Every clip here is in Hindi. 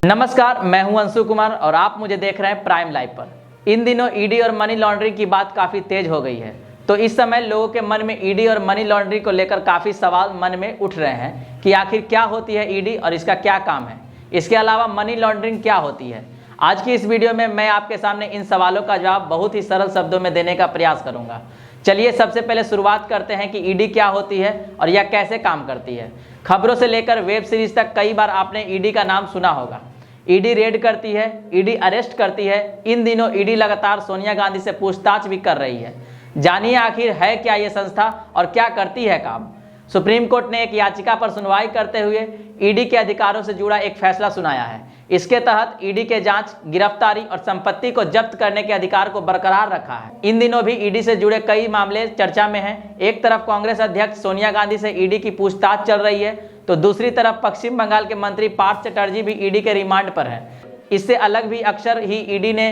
नमस्कार, मैं हूं अंशु कुमार और आप मुझे देख रहे हैं प्राइम लाइव पर। इन दिनों ईडी और मनी लॉन्ड्रिंग की बात काफ़ी तेज हो गई है, तो इस समय लोगों के मन में ईडी और मनी लॉन्ड्रिंग को लेकर काफ़ी सवाल मन में उठ रहे हैं कि आखिर क्या होती है ईडी और इसका क्या काम है। इसके अलावा मनी लॉन्ड्रिंग क्या होती है। आज की इस वीडियो में मैं आपके सामने इन सवालों का जवाब बहुत ही सरल शब्दों में देने का प्रयास करूँगा। चलिए सबसे पहले शुरुआत करते हैं कि ईडी क्या होती है और यह कैसे काम करती है। खबरों से लेकर वेब सीरीज तक कई बार आपने ईडी का नाम सुना होगा। ईडी रेड करती है, ईडी अरेस्ट करती है। इन दिनों ईडी लगातार सोनिया गांधी से पूछताछ भी कर रही है। जानिए आखिर है क्या ये संस्था और क्या करती है काम। सुप्रीम कोर्ट ने एक याचिका पर सुनवाई करते हुए ईडी के अधिकारों से जुड़ा एक फैसला सुनाया है। इसके तहत ईडी के जांच, गिरफ्तारी और संपत्ति को जब्त करने के अधिकार को बरकरार रखा है। इन दिनों भी ईडी से जुड़े कई मामले चर्चा में हैं। एक तरफ कांग्रेस अध्यक्ष सोनिया गांधी से ईडी की पूछताछ चल रही है, तो दूसरी तरफ पश्चिम बंगाल के मंत्री पार्थ चटर्जी भी ईडी के रिमांड पर हैं। इससे अलग भी अक्सर ही ईडी ने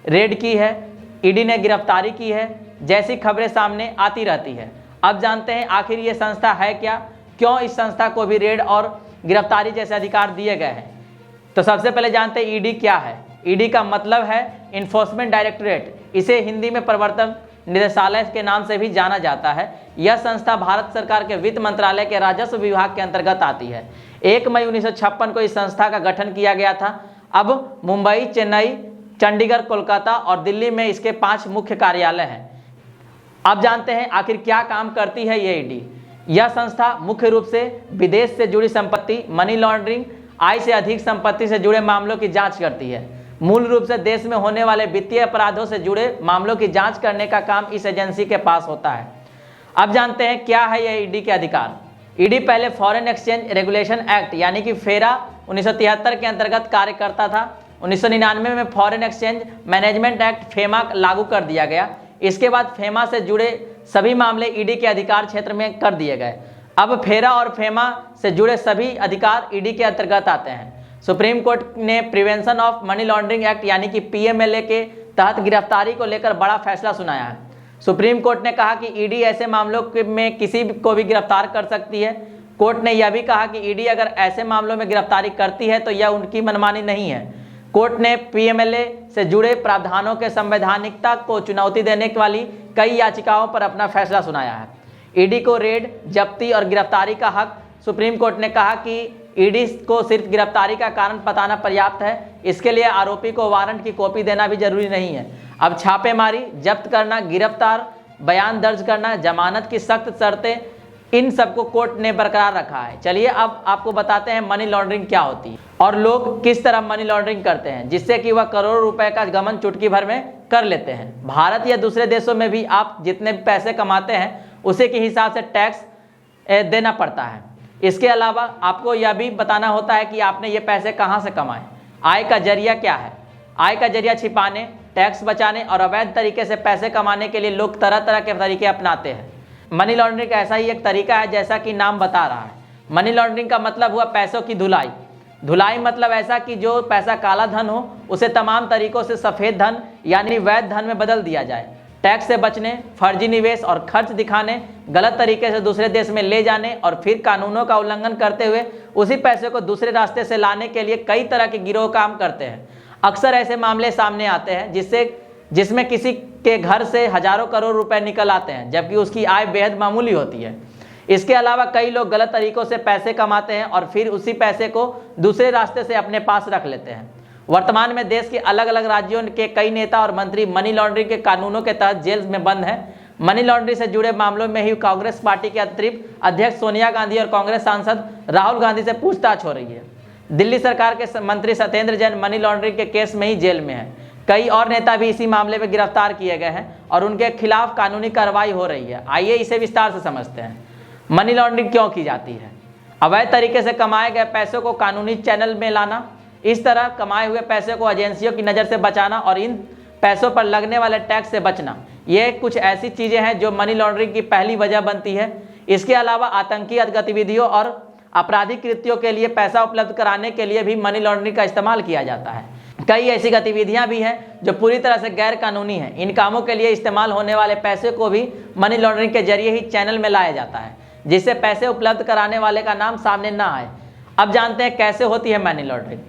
रेड की है, ईडी ने गिरफ्तारी की है जैसी खबरें सामने आती रहती है। अब जानते हैं आखिर ये संस्था है क्या, क्यों इस संस्था को भी रेड और गिरफ्तारी जैसे अधिकार दिए गए हैं। तो सबसे पहले जानते हैं ईडी क्या है। ईडी का मतलब है इन्फोर्समेंट डायरेक्टरेट। इसे हिंदी में प्रवर्तन निदेशालय के नाम से भी जाना जाता है। यह संस्था भारत सरकार के वित्त मंत्रालय के राजस्व विभाग के अंतर्गत आती है। 1 मई 1956 को इस संस्था का गठन किया गया था। अब मुंबई, चेन्नई, चंडीगढ़, कोलकाता और दिल्ली में इसके 5 मुख्य कार्यालय हैं। अब जानते हैं आखिर क्या काम करती है ये ईडी। यह संस्था मुख्य रूप से विदेश से जुड़ी संपत्ति, मनी लॉन्ड्रिंग, आय से अधिक संपत्ति से जुड़े मामलों की जांच करती है। मूल रूप से देश में होने वाले वित्तीय अपराधों से जुड़े मामलों की जांच करने का काम इस एजेंसी के पास होता है। अब जानते हैं क्या है यह ईडी के अधिकार। ईडी पहले फॉरेन एक्सचेंज रेगुलेशन एक्ट यानी कि फेरा 1973 के अंतर्गत कार्य करता था। 1999 में foreign exchange management act FEMA लागू कर दिया गया। इसके बाद फेमा से जुड़े सभी मामले ईडी के अधिकार क्षेत्र में कर दिए गए। अब फेरा और फेमा से जुड़े सभी अधिकार ईडी के अंतर्गत आते हैं। सुप्रीम कोर्ट ने prevention of money laundering act यानी कि पीएमएलए के तहत गिरफ्तारी को लेकर बड़ा फैसला सुनाया है। सुप्रीम कोर्ट ने कहा कि ईडी ऐसे मामलों में किसी को भी गिरफ्तार कर सकती है। कोर्ट ने यह भी कहा कि ईडी अगर ऐसे मामलों में गिरफ्तारी करती है तो यह उनकी मनमानी नहीं है। कोर्ट ने पीएमएलए से जुड़े प्रावधानों के संवैधानिकता को चुनौती देने वाली कई याचिकाओं पर अपना फैसला सुनाया है। ईडी को रेड, जब्ती और गिरफ्तारी का हक। सुप्रीम कोर्ट ने कहा कि ईडी को सिर्फ गिरफ्तारी का कारण बताना पर्याप्त है। इसके लिए आरोपी को वारंट की कॉपी देना भी जरूरी नहीं है। अब छापेमारी, जब्त करना, गिरफ्तार, बयान दर्ज करना, जमानत की सख्त शर्तें, इन सबको कोर्ट ने बरकरार रखा है। चलिए अब आपको बताते हैं मनी लॉन्ड्रिंग क्या होती है और लोग किस तरह मनी लॉन्ड्रिंग करते हैं जिससे कि वह करोड़ों रुपए का गबन चुटकी भर में कर लेते हैं। भारत या दूसरे देशों में भी आप जितने पैसे कमाते हैं उसी के हिसाब से टैक्स देना पड़ता है। इसके अलावा आपको यह भी बताना होता है कि आपने ये पैसे कहाँ से कमाए। आय का जरिया क्या है। आय का जरिया छिपाने, टैक्स बचाने और अवैध तरीके से पैसे कमाने के लिए लोग तरह तरह के तरीके अपनाते हैं। मनी लॉन्ड्रिंग ऐसा ही एक तरीका है जैसा कि नाम बता रहा है। मनी लॉन्ड्रिंग का मतलब हुआ पैसों की धुलाई। धुलाई मतलब ऐसा कि जो पैसा काला धन हो उसे तमाम तरीकों से सफ़ेद धन यानी वैध धन में बदल दिया जाए। टैक्स से बचने, फर्जी निवेश और खर्च दिखाने, गलत तरीके से दूसरे देश में ले जाने और फिर कानूनों का उल्लंघन करते हुए उसी पैसे को दूसरे रास्ते से लाने के लिए कई तरह के गिरोह काम करते हैं। अक्सर ऐसे मामले सामने आते हैं जिसमें किसी के घर से हजारों करोड़ रुपए निकल आते हैं जबकि उसकी आय बेहद मामूली होती है। इसके अलावा कई लोग गलत तरीकों से पैसे कमाते हैं और फिर उसी पैसे को दूसरे रास्ते से अपने पास रख लेते हैं। वर्तमान में देश के अलग अलग राज्यों के कई नेता और मंत्री मनी लॉन्ड्रिंग के कानूनों के तहत जेल में बंद हैं। मनी लॉन्ड्रिंग से जुड़े मामलों में ही कांग्रेस पार्टी के अतिरिक्त अध्यक्ष सोनिया गांधी और कांग्रेस सांसद राहुल गांधी से पूछताछ हो रही है। दिल्ली सरकार के मंत्री सत्येंद्र जैन मनी लॉन्ड्रिंग के केस में ही जेल में है। कई और नेता भी इसी मामले में गिरफ्तार किए गए हैं और उनके खिलाफ कानूनी कार्रवाई हो रही है। आइए इसे विस्तार से समझते हैं। मनी लॉन्ड्रिंग क्यों की जाती है। अवैध तरीके से कमाए गए पैसों को कानूनी चैनल में लाना, इस तरह कमाए हुए पैसे को एजेंसियों की नज़र से बचाना और इन पैसों पर लगने वाले टैक्स से बचना, ये कुछ ऐसी चीज़ें हैं जो मनी लॉन्ड्रिंग की पहली वजह बनती है। इसके अलावा आतंकी गतिविधियों और आपराधिक कृत्यों के लिए पैसा उपलब्ध कराने के लिए भी मनी लॉन्ड्रिंग का इस्तेमाल किया जाता है। कई ऐसी गतिविधियां भी हैं जो पूरी तरह से गैर कानूनी हैं। इन कामों के लिए इस्तेमाल होने वाले पैसे को भी मनी लॉन्ड्रिंग के जरिए ही चैनल में लाया जाता है जिससे पैसे उपलब्ध कराने वाले का नाम सामने ना आए। अब जानते हैं कैसे होती है मनी लॉन्ड्रिंग।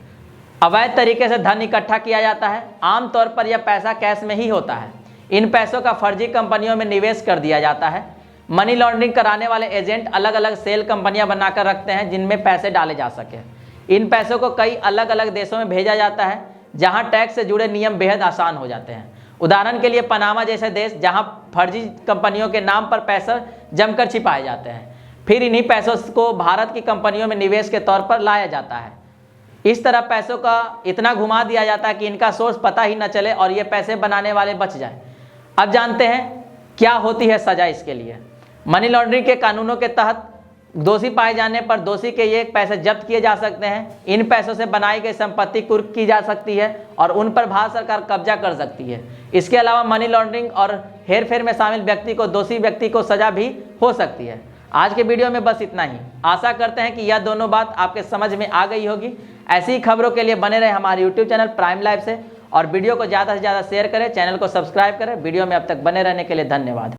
अवैध तरीके से धन इकट्ठा किया जाता है। आमतौर पर यह पैसा कैश में ही होता है। इन पैसों का फर्जी कंपनियों में निवेश कर दिया जाता है। मनी लॉन्ड्रिंग कराने वाले एजेंट अलग अलग सेल कंपनियां बनाकर रखते हैं जिनमें पैसे डाले जा सके। इन पैसों को कई अलग अलग देशों में भेजा जाता है जहां टैक्स से जुड़े नियम बेहद आसान हो जाते हैं। उदाहरण के लिए पनामा जैसे देश, जहां फर्जी कंपनियों के नाम पर पैसे जमकर छिपाए जाते हैं, फिर इन्हीं पैसों को भारत की कंपनियों में निवेश के तौर पर लाया जाता है। इस तरह पैसों का इतना घुमा दिया जाता है कि इनका सोर्स पता ही न चले और ये पैसे बनाने वाले बच जाएं। अब जानते हैं क्या होती है सजा इसके लिए। मनी लॉन्ड्रिंग के कानूनों के तहत दोषी पाए जाने पर दोषी के ये पैसे जब्त किए जा सकते हैं। इन पैसों से बनाई गई संपत्ति कुर्क की जा सकती है और उन पर भारत सरकार कब्जा कर सकती है। इसके अलावा मनी लॉन्ड्रिंग और हेरफेर में शामिल व्यक्ति को, दोषी व्यक्ति को सजा भी हो सकती है। आज के वीडियो में बस इतना ही। आशा करते हैं कि यह दोनों बात आपके समझ में आ गई होगी। ऐसी ही खबरों के लिए बने रहे हमारे यूट्यूब चैनल प्राइम लाइव से और वीडियो को ज़्यादा से ज़्यादा शेयर करें, चैनल को सब्सक्राइब करें। वीडियो में अब तक बने रहने के लिए धन्यवाद।